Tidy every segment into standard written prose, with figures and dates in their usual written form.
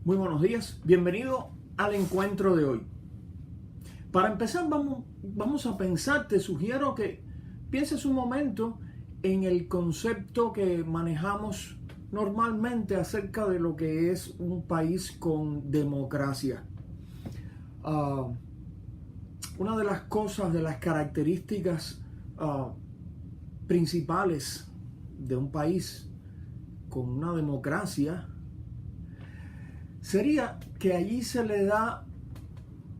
Muy buenos días, bienvenido al encuentro de hoy. Para empezar vamos a pensar, te sugiero que pienses un momento en el concepto que manejamos normalmente acerca de lo que es un país con democracia. Una de las cosas, de las características principales de un país con una democracia sería que allí se le da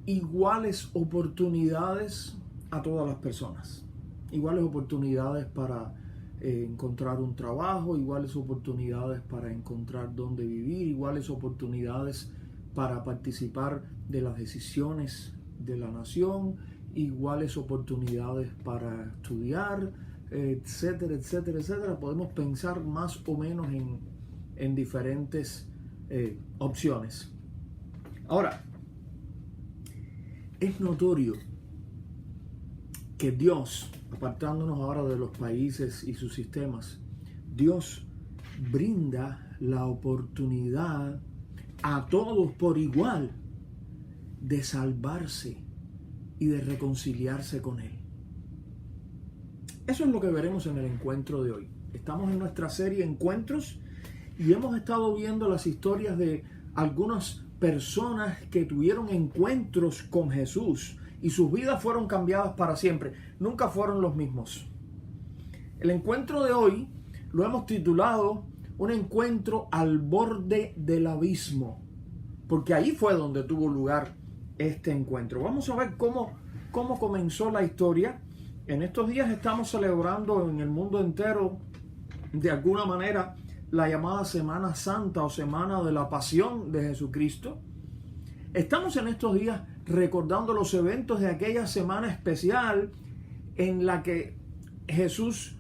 iguales oportunidades a todas las personas. Iguales oportunidades para encontrar un trabajo, iguales oportunidades para encontrar dónde vivir, iguales oportunidades para participar de las decisiones de la nación, iguales oportunidades para estudiar, etcétera, etcétera, etcétera. Podemos pensar más o menos en diferentes opciones. Ahora, es notorio que Dios, apartándonos ahora de los países y sus sistemas, Dios brinda la oportunidad a todos por igual de salvarse y de reconciliarse con Él. Eso es lo que veremos en el encuentro de hoy. Estamos en nuestra serie Encuentros y hemos estado viendo las historias de algunas personas que tuvieron encuentros con Jesús y sus vidas fueron cambiadas para siempre. Nunca fueron los mismos. El encuentro de hoy lo hemos titulado Un encuentro al borde del abismo, porque ahí fue donde tuvo lugar este encuentro. Vamos a ver cómo comenzó la historia. En estos días estamos celebrando en el mundo entero, de alguna manera, la llamada Semana Santa o Semana de la Pasión de Jesucristo. Estamos en estos días recordando los eventos de aquella semana especial en la que Jesús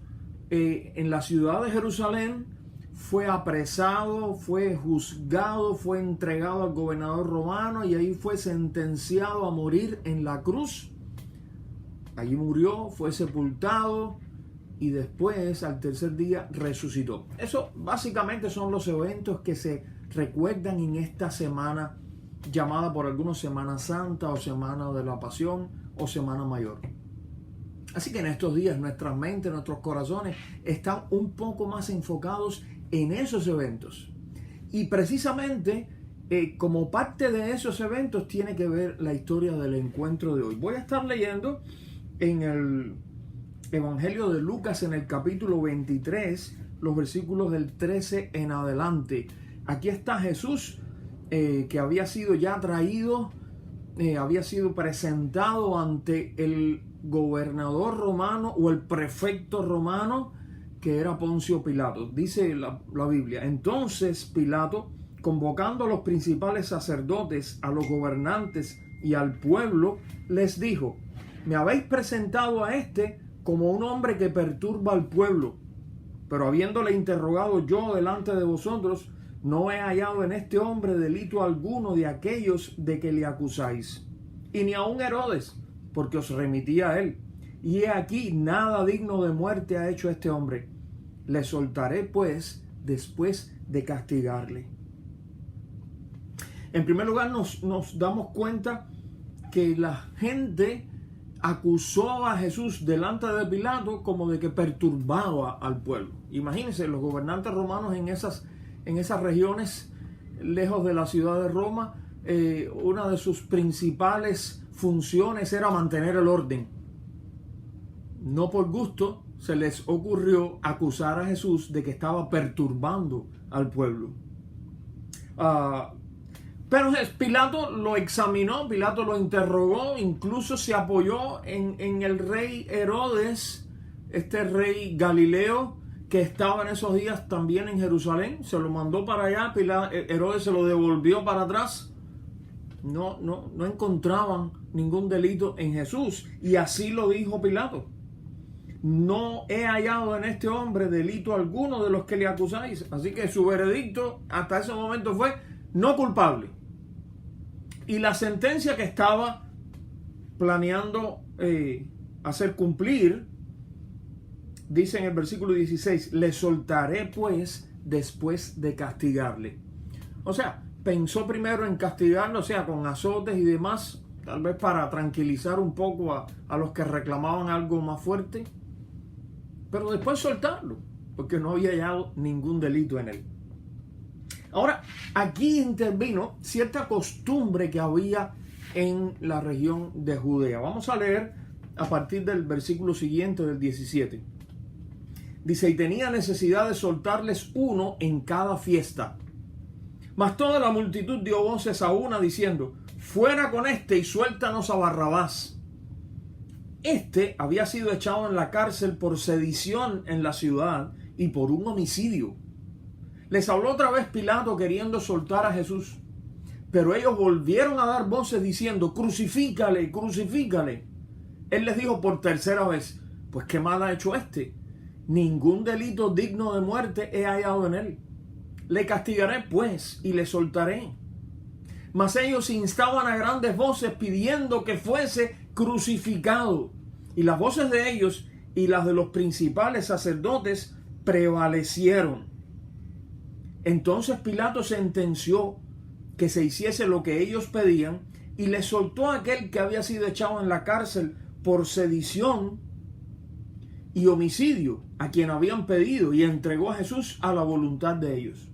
en la ciudad de Jerusalén fue apresado, fue juzgado, fue entregado al gobernador romano y ahí fue sentenciado a morir en la cruz. Allí murió, fue sepultado y después al tercer día resucitó. Eso básicamente son los eventos que se recuerdan en esta semana llamada por algunos Semana Santa o Semana de la Pasión o Semana Mayor. Así que en estos días nuestras mentes, nuestros corazones están un poco más enfocados en esos eventos. Y precisamente como parte de esos eventos tiene que ver la historia del encuentro de hoy. Voy a estar leyendo en el Evangelio de Lucas en el capítulo 23, los versículos del 13 en adelante. Aquí está Jesús que había sido ya traído, había sido presentado ante el gobernador romano o el prefecto romano que era Poncio Pilato. Dice la Biblia: entonces Pilato, convocando a los principales sacerdotes, a los gobernantes y al pueblo, les dijo: me habéis presentado a este como un hombre que perturba al pueblo, pero habiéndole interrogado yo delante de vosotros, no he hallado en este hombre delito alguno de aquellos de que le acusáis, y ni aun Herodes, porque os remití a él. Y he aquí, nada digno de muerte ha hecho este hombre. Le soltaré pues después de castigarle. En primer lugar nos damos cuenta que la gente acusó a Jesús delante de Pilato como de que perturbaba al pueblo. Imagínense, los gobernantes romanos en esas regiones lejos de la ciudad de Roma, una de sus principales funciones era mantener el orden. No por gusto se les ocurrió acusar a Jesús de que estaba perturbando al pueblo. Pero Pilato lo examinó, Pilato lo interrogó, incluso se apoyó en el rey Herodes, este rey Galileo, que estaba en esos días también en Jerusalén. Se lo mandó para allá, Herodes se lo devolvió para atrás. No encontraban ningún delito en Jesús, y así lo dijo Pilato: no he hallado en este hombre delito alguno de los que le acusáis. Así que su veredicto hasta ese momento fue no culpable. Y la sentencia que estaba planeando hacer cumplir, dice en el versículo 16: le soltaré pues después de castigarle. O sea, pensó primero en castigarlo, o sea, con azotes y demás, tal vez para tranquilizar un poco a los que reclamaban algo más fuerte, pero después soltarlo, porque no había hallado ningún delito en él. Ahora, aquí intervino cierta costumbre que había en la región de Judea. Vamos a leer a partir del versículo siguiente, del 17. Dice, y tenía necesidad de soltarles uno en cada fiesta. Mas toda la multitud dio voces a una diciendo, fuera con este y suéltanos a Barrabás. Este había sido echado en la cárcel por sedición en la ciudad y por un homicidio. Les habló otra vez Pilato queriendo soltar a Jesús, pero ellos volvieron a dar voces diciendo, crucifícale, crucifícale. Él les dijo por tercera vez, pues qué mal ha hecho este. Ningún delito digno de muerte he hallado en él. Le castigaré pues y le soltaré. Mas ellos instaban a grandes voces pidiendo que fuese crucificado. Y las voces de ellos y las de los principales sacerdotes prevalecieron. Entonces Pilato sentenció que se hiciese lo que ellos pedían y le soltó a aquel que había sido echado en la cárcel por sedición y homicidio, a quien habían pedido, y entregó a Jesús a la voluntad de ellos.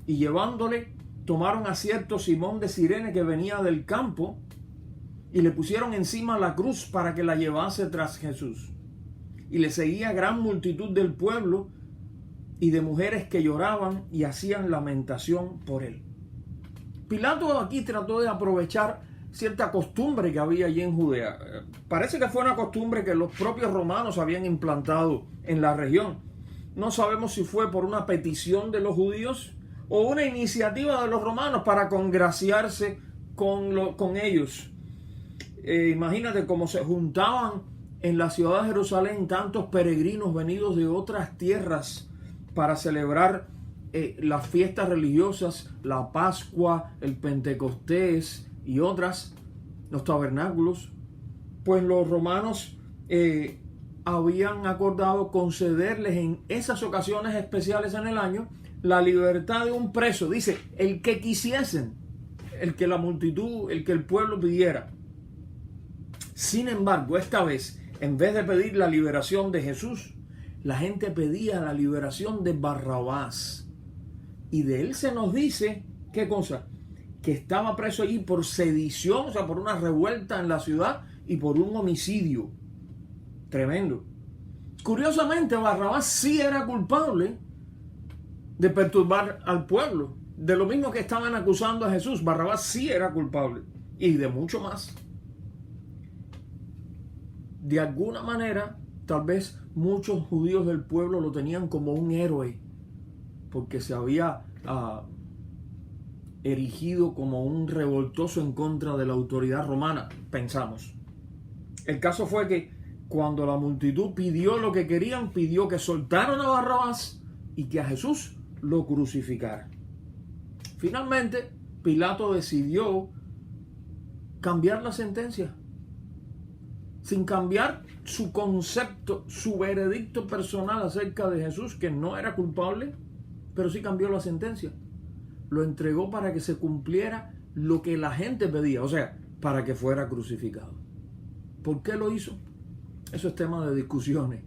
Y llevándole, tomaron a cierto Simón de Cirene que venía del campo y le pusieron encima la cruz para que la llevase tras Jesús. Y le seguía gran multitud del pueblo y de mujeres que lloraban y hacían lamentación por él. Pilato aquí trató de aprovechar cierta costumbre que había allí en Judea. Parece que fue una costumbre que los propios romanos habían implantado en la región. No sabemos si fue por una petición de los judíos o una iniciativa de los romanos para congraciarse con ellos. Imagínate cómo se juntaban en la ciudad de Jerusalén tantos peregrinos venidos de otras tierras para celebrar las fiestas religiosas, la Pascua, el Pentecostés y otras, los tabernáculos. Pues los romanos habían acordado concederles en esas ocasiones especiales en el año la libertad de un preso. Dice, el que quisiesen, el que la multitud, el que el pueblo pidiera. Sin embargo, esta vez, en vez de pedir la liberación de Jesús, la gente pedía la liberación de Barrabás. Y de él se nos dice, ¿qué cosa? Que estaba preso allí por sedición, o sea, por una revuelta en la ciudad y por un homicidio. Tremendo. Curiosamente, Barrabás sí era culpable de perturbar al pueblo. De lo mismo que estaban acusando a Jesús, Barrabás sí era culpable. Y de mucho más. De alguna manera, tal vez muchos judíos del pueblo lo tenían como un héroe, porque se había erigido como un revoltoso en contra de la autoridad romana, pensamos. El caso fue que cuando la multitud pidió lo que querían, pidió que soltaran a Barrabás y que a Jesús lo crucificaran. Finalmente, Pilato decidió cambiar la sentencia. Sin cambiar su concepto, su veredicto personal acerca de Jesús, que no era culpable, pero sí cambió la sentencia. Lo entregó para que se cumpliera lo que la gente pedía, o sea, para que fuera crucificado. ¿Por qué lo hizo? Eso es tema de discusiones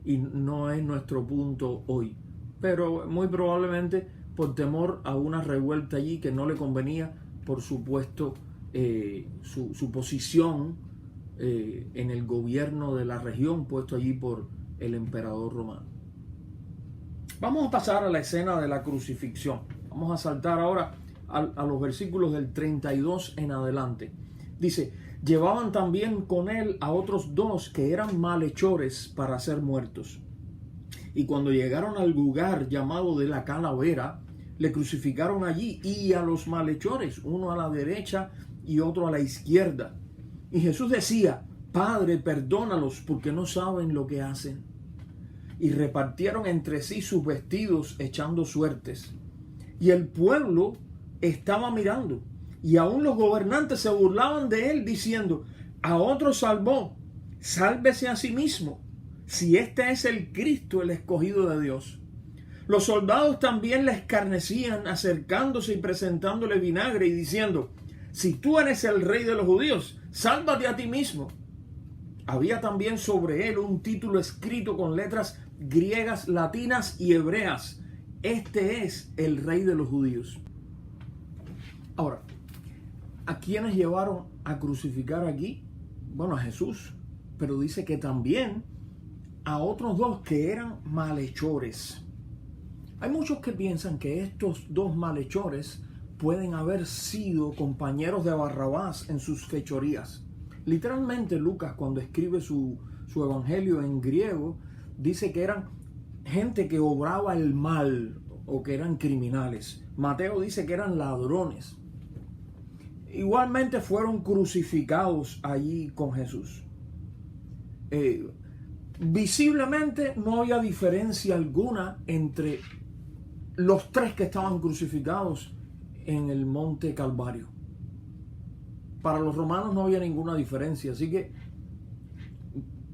y no es nuestro punto hoy. Pero muy probablemente por temor a una revuelta allí que no le convenía, por supuesto, su posición en el gobierno de la región puesto allí por el emperador romano. Vamos a pasar a la escena de la crucifixión. Vamos a saltar ahora a los versículos del 32 en adelante. Dice, llevaban también con él a otros dos que eran malhechores para ser muertos. Y cuando llegaron al lugar llamado de la Calavera, le crucificaron allí y a los malhechores, uno a la derecha y otro a la izquierda. Y Jesús decía, Padre, perdónalos porque no saben lo que hacen. Y repartieron entre sí sus vestidos echando suertes. Y el pueblo estaba mirando. Y aún los gobernantes se burlaban de él diciendo, a otro salvó, sálvese a sí mismo, si este es el Cristo, el escogido de Dios. Los soldados también le escarnecían, acercándose y presentándole vinagre y diciendo: si tú eres el rey de los judíos, sálvate a ti mismo. Había también sobre él un título escrito con letras griegas, latinas y hebreas: este es el rey de los judíos. Ahora, ¿a quiénes llevaron a crucificar aquí? Bueno, a Jesús, pero dice que también a otros dos que eran malhechores. Hay muchos que piensan que estos dos malhechores pueden haber sido compañeros de Barrabás en sus fechorías. Literalmente Lucas, cuando escribe su evangelio en griego, dice que eran gente que obraba el mal o que eran criminales. Mateo dice que eran ladrones. Igualmente fueron crucificados allí con Jesús. Visiblemente no había diferencia alguna entre los tres que estaban crucificados en el monte Calvario. Para los romanos no había ninguna diferencia, así que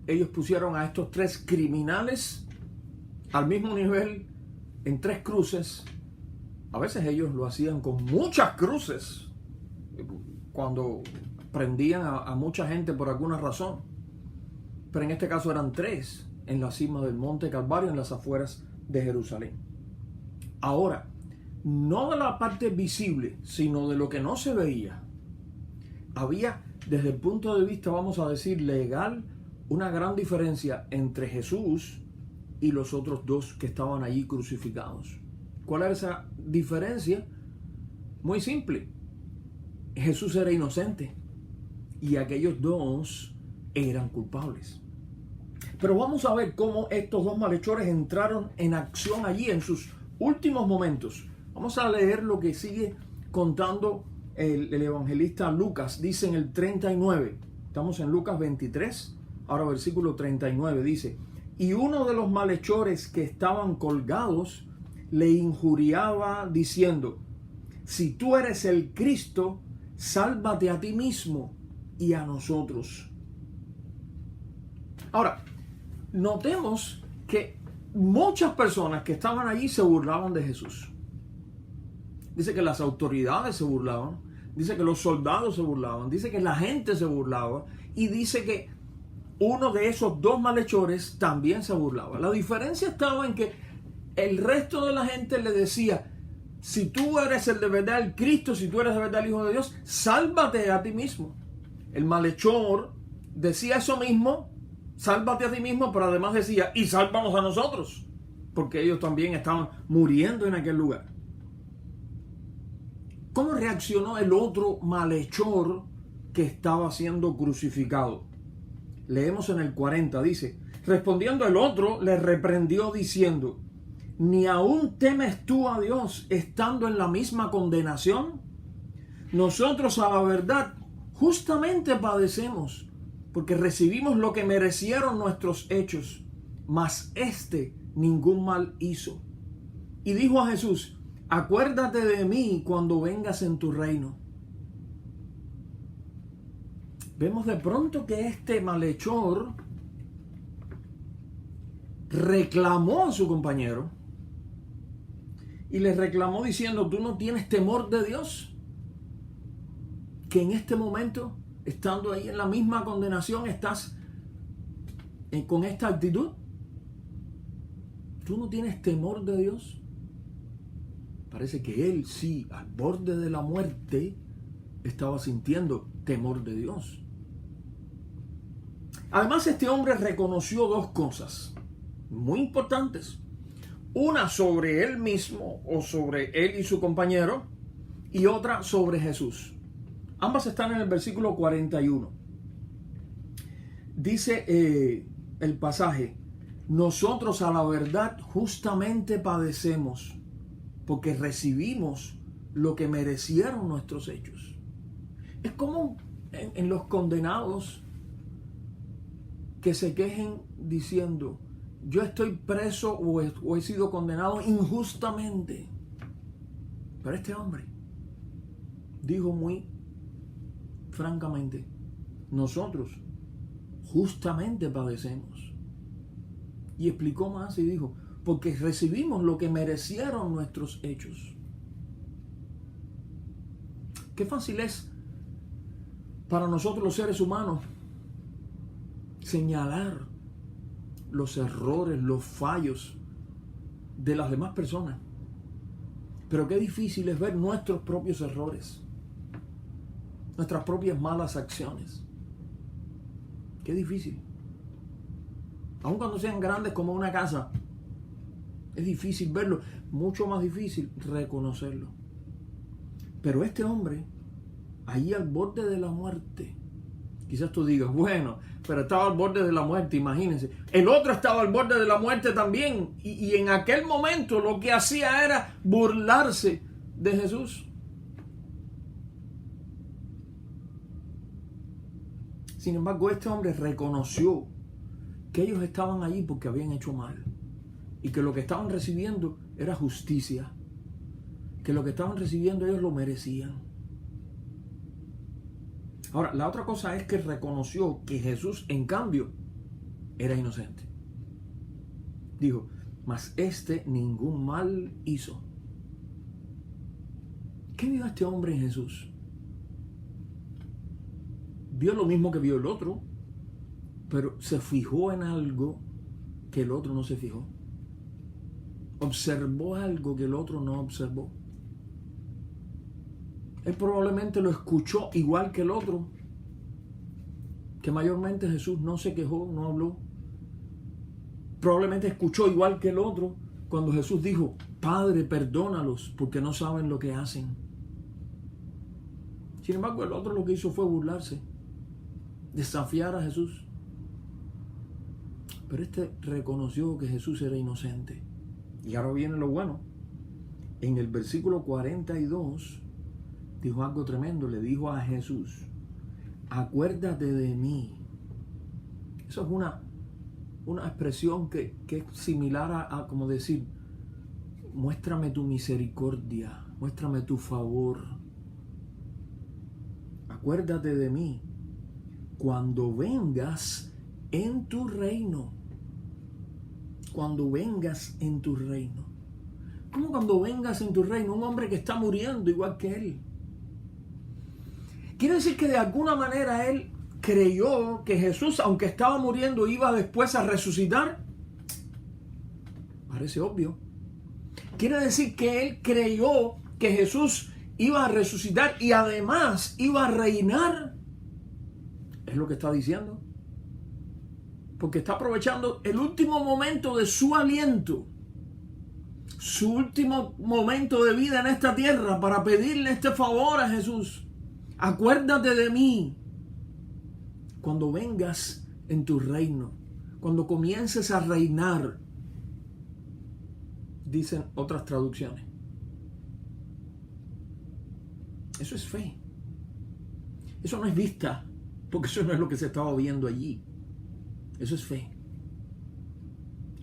ellos pusieron a estos tres criminales al mismo nivel en tres cruces. A veces ellos lo hacían con muchas cruces cuando prendían a mucha gente por alguna razón, pero en este caso eran tres en la cima del monte Calvario, en las afueras de Jerusalén. Ahora, no de la parte visible, sino de lo que no se veía, había, desde el punto de vista, vamos a decir, legal, una gran diferencia entre Jesús y los otros dos que estaban allí crucificados. ¿Cuál era esa diferencia? Muy simple. Jesús era inocente y aquellos dos eran culpables. Pero vamos a ver cómo estos dos malhechores entraron en acción allí en sus últimos momentos. Vamos a leer lo que sigue contando el evangelista Lucas. Dice en el 39, estamos en Lucas 23, ahora versículo 39, dice: y uno de los malhechores que estaban colgados le injuriaba diciendo: si tú eres el Cristo, sálvate a ti mismo y a nosotros. Ahora, notemos que muchas personas que estaban allí se burlaban de Jesús. Dice que las autoridades se burlaban, dice que los soldados se burlaban, dice que la gente se burlaba y dice que uno de esos dos malhechores también se burlaba. La diferencia estaba en que el resto de la gente le decía: si tú eres el de verdad el Cristo, si tú eres de verdad el Hijo de Dios, sálvate a ti mismo. El malhechor decía eso mismo: sálvate a ti mismo, pero además decía: y sálvanos a nosotros, porque ellos también estaban muriendo en aquel lugar. ¿Cómo reaccionó el otro malhechor que estaba siendo crucificado? Leemos en el 40, dice: respondiendo el otro, le reprendió diciendo: ¿ni aún temes tú a Dios estando en la misma condenación? Nosotros, a la verdad, justamente padecemos, porque recibimos lo que merecieron nuestros hechos, mas éste ningún mal hizo. Y dijo a Jesús: acuérdate de mí cuando vengas en tu reino. Vemos de pronto que este malhechor reclamó a su compañero y le reclamó diciendo: ¿tú no tienes temor de Dios? Que en este momento, estando ahí en la misma condenación, estás con esta actitud. ¿Tú no tienes temor de Dios? Parece que él sí, al borde de la muerte, estaba sintiendo temor de Dios. Además, este hombre reconoció dos cosas muy importantes. Una sobre él mismo o sobre él y su compañero, y otra sobre Jesús. Ambas están en el versículo 41. Dice el pasaje: nosotros, a la verdad, justamente padecemos, porque recibimos lo que merecieron nuestros hechos. Es como en los condenados que se quejen diciendo: yo estoy preso o he sido condenado injustamente. Pero este hombre dijo muy francamente: nosotros justamente padecemos. Y explicó más y dijo: porque recibimos lo que merecieron nuestros hechos. Qué fácil es para nosotros los seres humanos señalar los errores, los fallos de las demás personas. Pero qué difícil es ver nuestros propios errores, nuestras propias malas acciones. Qué difícil. Aun cuando sean grandes como una casa, es difícil verlo, mucho más difícil reconocerlo. Pero este hombre, ahí al borde de la muerte, quizás tú digas, bueno, pero estaba al borde de la muerte, imagínense. El otro estaba al borde de la muerte también. Y en aquel momento lo que hacía era burlarse de Jesús. Sin embargo, este hombre reconoció que ellos estaban allí porque habían hecho mal. Y que lo que estaban recibiendo era justicia. Que lo que estaban recibiendo ellos lo merecían. Ahora, la otra cosa es que reconoció que Jesús, en cambio, era inocente. Dijo, mas este ningún mal hizo. ¿Qué vio este hombre en Jesús? Vio lo mismo que vio el otro, pero se fijó en algo que el otro no se fijó. Observó algo que el otro no observó. Él probablemente lo escuchó igual que el otro, que mayormente Jesús no se quejó, no habló. Probablemente escuchó igual que el otro cuando Jesús dijo, Padre, perdónalos porque no saben lo que hacen. Sin embargo, el otro lo que hizo fue burlarse, desafiar a Jesús. Pero este reconoció que Jesús era inocente. Y ahora viene lo bueno. En el versículo 42 dijo algo tremendo, le dijo a Jesús, acuérdate de mí. Eso es una expresión que es similar a como decir, muéstrame tu misericordia, muéstrame tu favor. Acuérdate de mí cuando vengas en tu reino. Cuando vengas en tu reino. ¿Cómo cuando vengas en tu reino? Un hombre que está muriendo igual que él. Quiere decir que de alguna manera él creyó que Jesús, aunque estaba muriendo, iba después a resucitar. Parece obvio. Quiere decir que él creyó que Jesús iba a resucitar y además iba a reinar. Es lo que está diciendo. Porque está aprovechando el último momento de su aliento, su último momento de vida en esta tierra para pedirle este favor a Jesús. Acuérdate de mí cuando vengas en tu reino, cuando comiences a reinar, dicen otras traducciones. Eso es fe. Eso no es vista, porque eso no es lo que se estaba viendo allí. Eso es fe.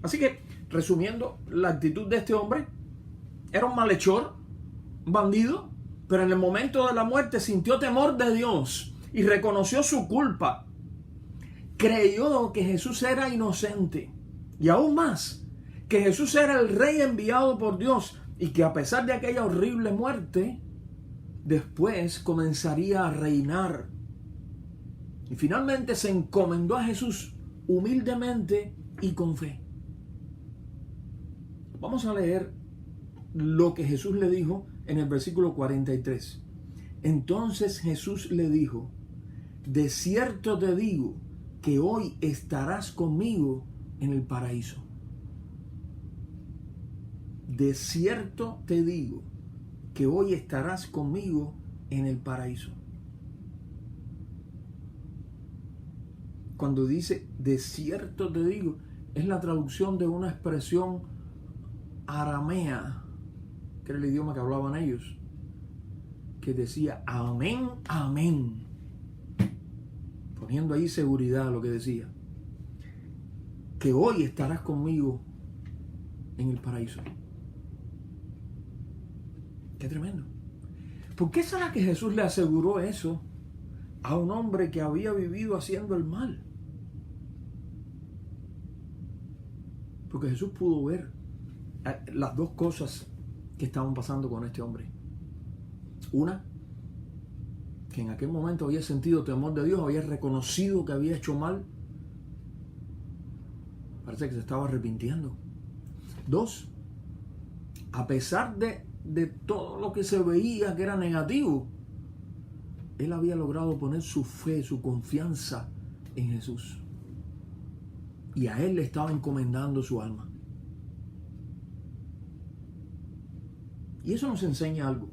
Así que, resumiendo, la actitud de este hombre era un malhechor, un bandido, pero en el momento de la muerte sintió temor de Dios y reconoció su culpa. Creyó que Jesús era inocente y aún más, que Jesús era el rey enviado por Dios y que a pesar de aquella horrible muerte, después comenzaría a reinar. Y finalmente se encomendó a Jesús humildemente y con fe. Vamos a leer lo que Jesús le dijo en el versículo 43. Entonces Jesús le dijo, de cierto te digo que hoy estarás conmigo en el paraíso. De cierto te digo que hoy estarás conmigo en el paraíso. Cuando dice de cierto te digo, es la traducción de una expresión aramea, que era el idioma que hablaban ellos, que decía amén, amén, poniendo ahí seguridad a lo que decía, que hoy estarás conmigo en el paraíso. Qué tremendo. ¿Por qué será que Jesús le aseguró eso a un hombre que había vivido haciendo el mal? Porque Jesús pudo ver las dos cosas que estaban pasando con este hombre. Una, que en aquel momento había sentido temor de Dios, había reconocido que había hecho mal. Parece que se estaba arrepintiendo. Dos, a pesar de todo lo que se veía que era negativo, él había logrado poner su fe, su confianza en Jesús. Y a él le estaba encomendando su alma. Y eso nos enseña algo.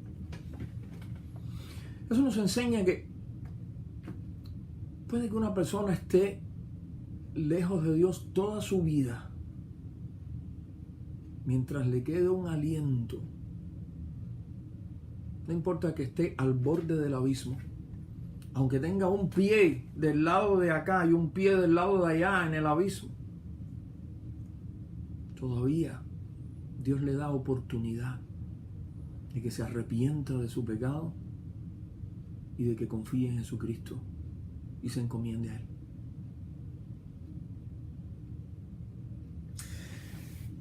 Eso nos enseña que puede que una persona esté lejos de Dios toda su vida, mientras le quede un aliento. No importa que esté al borde del abismo, aunque tenga un pie del lado de acá y un pie del lado de allá en el abismo, todavía Dios le da oportunidad de que se arrepienta de su pecado y de que confíe en Jesucristo y se encomiende a Él.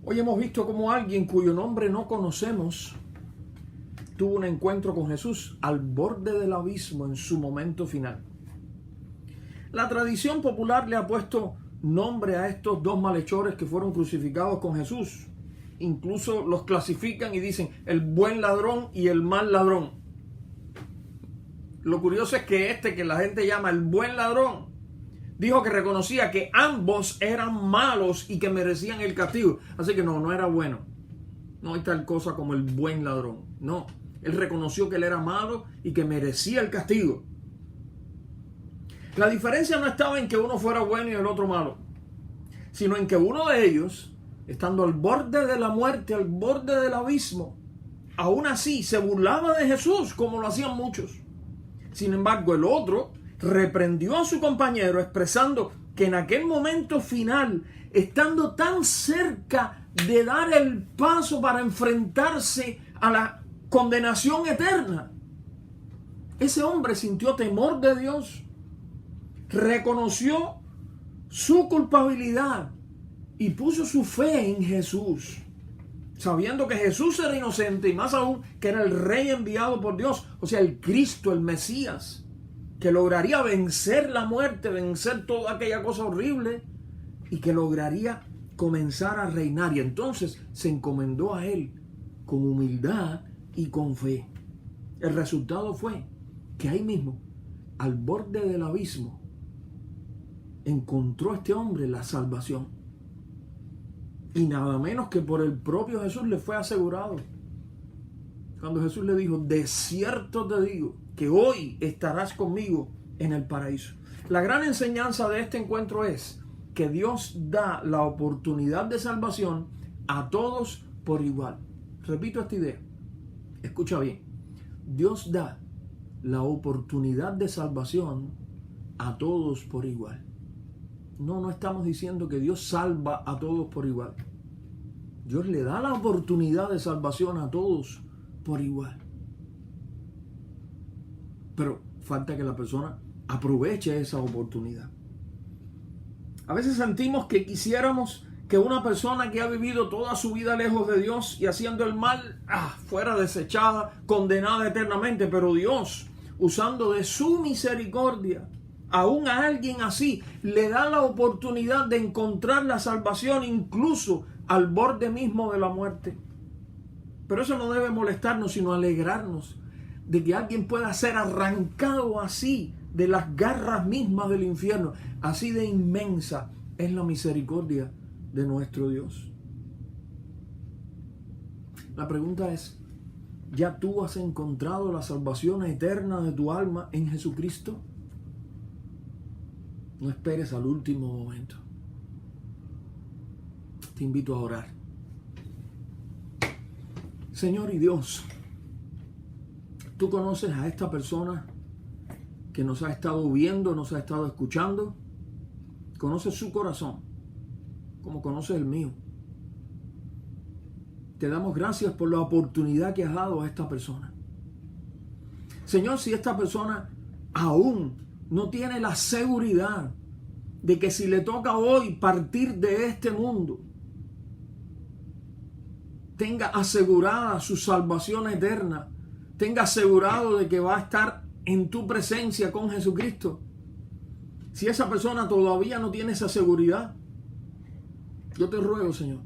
Hoy hemos visto cómo alguien cuyo nombre no conocemos tuvo un encuentro con Jesús al borde del abismo en su momento final. La tradición popular le ha puesto nombre a estos dos malhechores que fueron crucificados con Jesús. Incluso los clasifican y dicen el buen ladrón y el mal ladrón. Lo curioso es que que la gente llama el buen ladrón, dijo que reconocía que ambos eran malos y que merecían el castigo. Así que no era bueno. No hay tal cosa como el buen ladrón. No, él reconoció que él era malo y que merecía el castigo. La diferencia no estaba en que uno fuera bueno y el otro malo, sino en que uno de ellos, estando al borde de la muerte, al borde del abismo, aún así se burlaba de Jesús como lo hacían muchos. Sin embargo, el otro reprendió a su compañero expresando que en aquel momento final, estando tan cerca de dar el paso para enfrentarse a la condenación eterna, ese hombre sintió temor de Dios, reconoció su culpabilidad y puso su fe en Jesús, sabiendo que Jesús era inocente y más aún que era el rey enviado por Dios, o sea, el Cristo, el Mesías, que lograría vencer la muerte, vencer toda aquella cosa horrible y que lograría comenzar a reinar. Y entonces se encomendó a él con humildad y con fe. El resultado fue que ahí mismo, al borde del abismo, encontró este hombre la salvación. Y nada menos que por el propio Jesús le fue asegurado. Cuando Jesús le dijo, de cierto te digo, que hoy estarás conmigo en el paraíso. La gran enseñanza de este encuentro es que Dios da la oportunidad de salvación a todos por igual. Repito esta idea. Escucha bien. Dios da la oportunidad de salvación a todos por igual. No estamos diciendo que Dios salva a todos por igual. Dios le da la oportunidad de salvación a todos por igual. Pero falta que la persona aproveche esa oportunidad. A veces sentimos que quisiéramos que una persona que ha vivido toda su vida lejos de Dios y haciendo el mal, fuera desechada, condenada eternamente. Pero Dios, usando de su misericordia, aún a alguien así, le da la oportunidad de encontrar la salvación incluso al borde mismo de la muerte. Pero eso no debe molestarnos, sino alegrarnos de que alguien pueda ser arrancado así de las garras mismas del infierno. Así de inmensa es la misericordia de nuestro Dios. La pregunta es, ¿ya tú has encontrado la salvación eterna de tu alma en Jesucristo? No esperes al último momento. Te invito a orar. Señor y Dios, tú conoces a esta persona que nos ha estado viendo, nos ha estado escuchando. Conoces su corazón, como conoces el mío. Te damos gracias por la oportunidad que has dado a esta persona. Señor, si esta persona aún no tiene la seguridad de que si le toca hoy partir de este mundo, tenga asegurada su salvación eterna, tenga asegurado de que va a estar en tu presencia con Jesucristo. Si esa persona todavía no tiene esa seguridad, yo te ruego, Señor,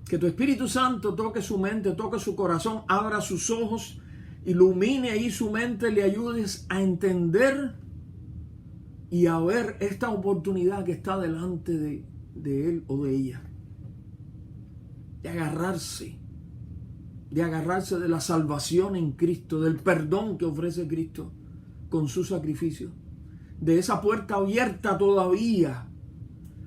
que tu Espíritu Santo toque su mente, toque su corazón, abra sus ojos, ilumine ahí su mente, le ayudes a entender y a ver esta oportunidad que está delante de él o de ella. De agarrarse de la salvación en Cristo, del perdón que ofrece Cristo con su sacrificio, de esa puerta abierta todavía,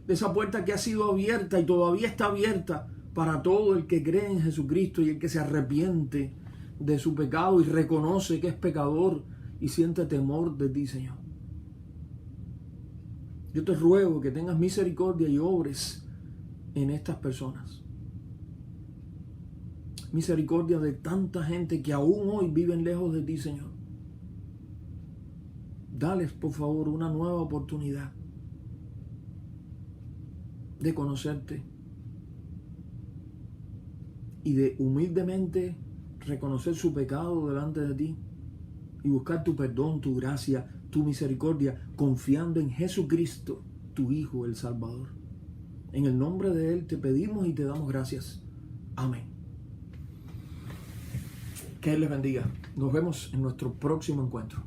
de esa puerta que ha sido abierta y todavía está abierta para todo el que cree en Jesucristo y el que se arrepiente de su pecado y reconoce que es pecador y siente temor de ti, Señor. Yo te ruego que tengas misericordia y obres en estas personas. Misericordia de tanta gente que aún hoy viven lejos de ti, Señor. Dales, por favor, una nueva oportunidad de conocerte y de humildemente reconocer su pecado delante de ti y buscar tu perdón, tu gracia, tu misericordia, confiando en Jesucristo, tu Hijo, el Salvador. En el nombre de Él te pedimos y te damos gracias. Amén. Que Él les bendiga. Nos vemos en nuestro próximo encuentro.